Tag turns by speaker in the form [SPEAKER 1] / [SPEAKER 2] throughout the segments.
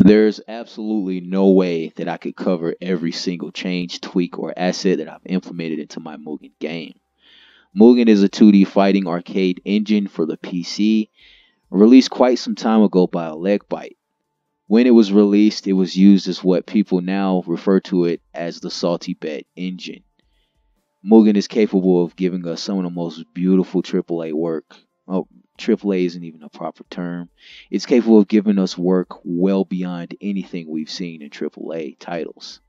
[SPEAKER 1] There's absolutely no way that I could cover every single change, tweak, or asset that I've implemented into my Mugen game. Mugen is a 2D fighting arcade engine for the PC, released quite some time ago by Bite. When it was released, it was used as what people now refer to it as the Salty Bet engine. Mugen is capable of giving us some of the most beautiful AAA work. Oh, AAA isn't even a proper term. It's capable of giving us work well beyond anything we've seen in AAA titles.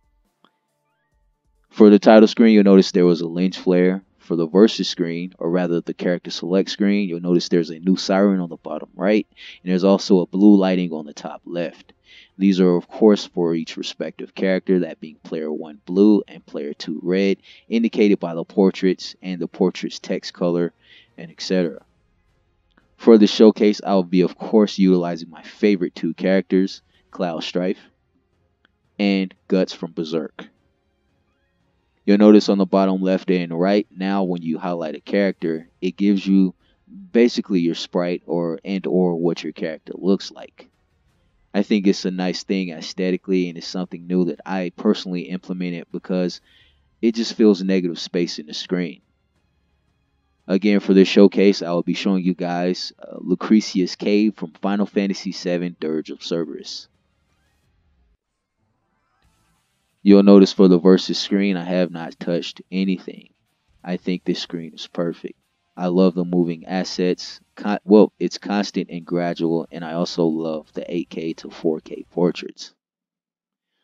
[SPEAKER 1] For the title screen, you'll notice there was a lens flare. For the versus screen, or rather the character select screen, you'll notice there's a new siren on the bottom right, and there's also a blue lighting on the top left. These are of course for each respective character, that being player 1 blue and player 2 red, indicated by the portraits and the portrait's text color, and etc. For the showcase, I will be of course utilizing my favorite two characters, Cloud Strife and Guts from Berserk. You'll notice on the bottom left and right, now when you highlight a character, it gives you basically your sprite or what your character looks like. I think it's a nice thing aesthetically, and it's something new that I personally implemented because it just fills negative space in the screen. Again, for this showcase, I will be showing you guys Lucrecia's cave from Final Fantasy VII Dirge of Cerberus. You'll notice for the versus screen, I have not touched anything. I think this screen is perfect. I love the moving assets. It's constant and gradual, and I also love the 8K to 4K portraits,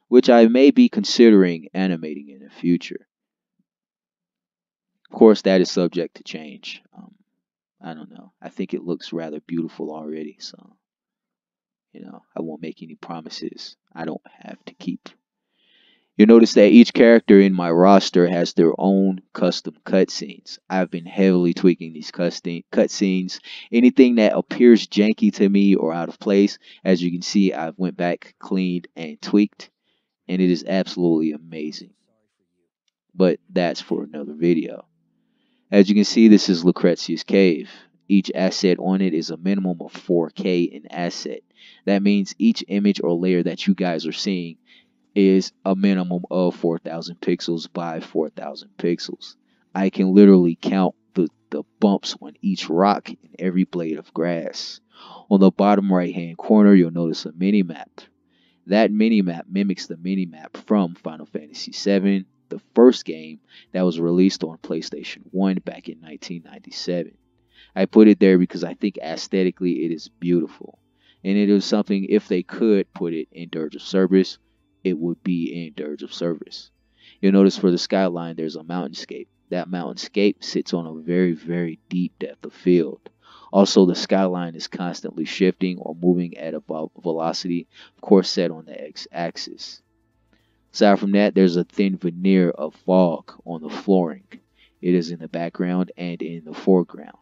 [SPEAKER 1] which I may be considering animating in the future. Of course, that is subject to change. I don't know. I think it looks rather beautiful already, so, I won't make any promises I don't have to keep. You'll notice that each character in my roster has their own custom cutscenes. I've been heavily tweaking these cutscenes. Anything that appears janky to me or out of place, as you can see, I've went back, cleaned, and tweaked, and it is absolutely amazing. But that's for another video. As you can see, this is Lucrecia's cave. Each asset on it is a minimum of 4K in asset. That means each image or layer that you guys are seeing is a minimum of 4,000 pixels by 4,000 pixels. I can literally count the bumps on each rock and every blade of grass. On the bottom right hand corner, you'll notice a mini-map. That mini-map mimics the mini-map from Final Fantasy VII, the first game that was released on PlayStation 1 back in 1997. I put it there because I think aesthetically it is beautiful. And it is something, if they could put it in Dirge of Cerberus, it would be in Dirge of Cerberus. You'll notice for the skyline there's a mountainscape. That mountainscape sits on a very, very deep depth of field. Also, the skyline is constantly shifting or moving at a velocity, of course set on the x-axis. Aside from that, there's a thin veneer of fog on the flooring. It is in the background and in the foreground.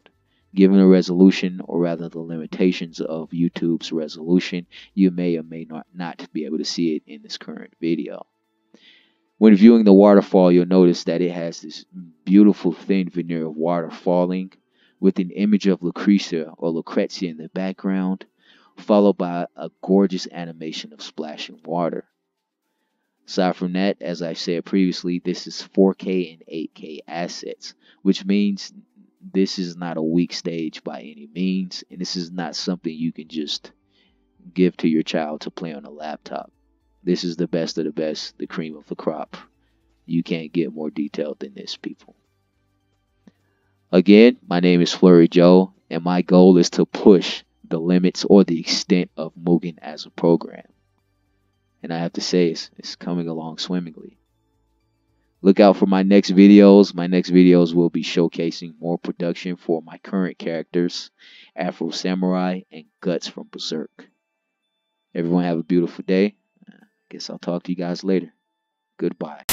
[SPEAKER 1] Given the resolution, or rather the limitations of YouTube's resolution, you may or may not be able to see it in this current video. When viewing the waterfall, you'll notice that it has this beautiful thin veneer of water falling, with an image of Lucrecia in the background, followed by a gorgeous animation of splashing water. Aside from that, as I said previously, this is 4K and 8K assets, which means this is not a weak stage by any means, and this is not something you can just give to your child to play on a laptop. This is the best of the best, the cream of the crop. You can't get more detailed than this, people. Again, my name is Flurry Joe, and my goal is to push the limits or the extent of Mugen as a program. And I have to say, it's coming along swimmingly. Look out for my next videos. My next videos will be showcasing more production for my current characters, Afro Samurai and Guts from Berserk. Everyone have a beautiful day. Guess I'll talk to you guys later. Goodbye.